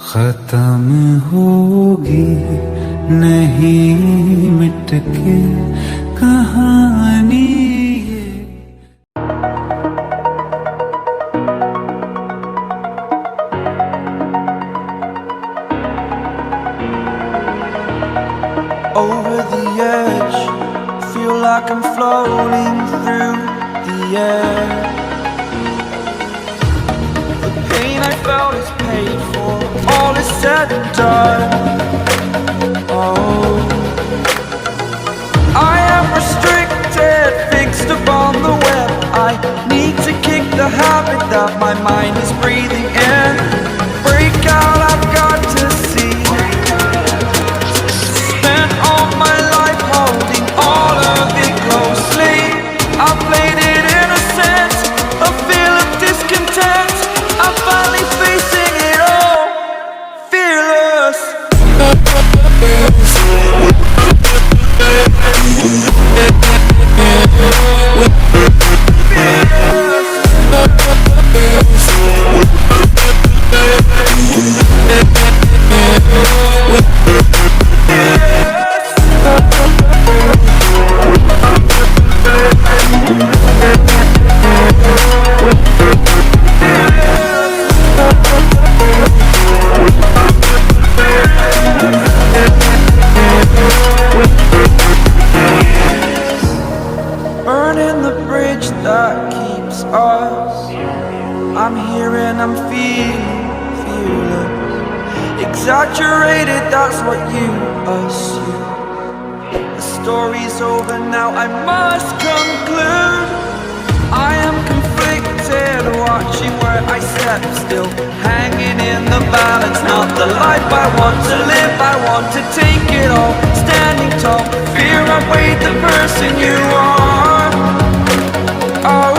खत्म होगी नहीं मिट के कहानी ये। Over the edge, feel like I'm floating through the air. The pain I felt is paid for, all is said and done. Oh, I am restricted, fixed upon the web. I need to kick the habit that my mind is breathing in. Break out, I've got to see. Spent all my life holding all of it closely. I played it innocent, a feel of discontent. I'm finally facing it all, fearless. Burning the bridge that keeps us. I'm here and I'm feeling fearless. Exaggerated, that's what you assume. The story's over now, I must conclude. I am conflicted, watching where I step still, hanging in the balance. Not the life I want to live, I want to take it all. Standing tall, fear outweighed the person you are. Oh,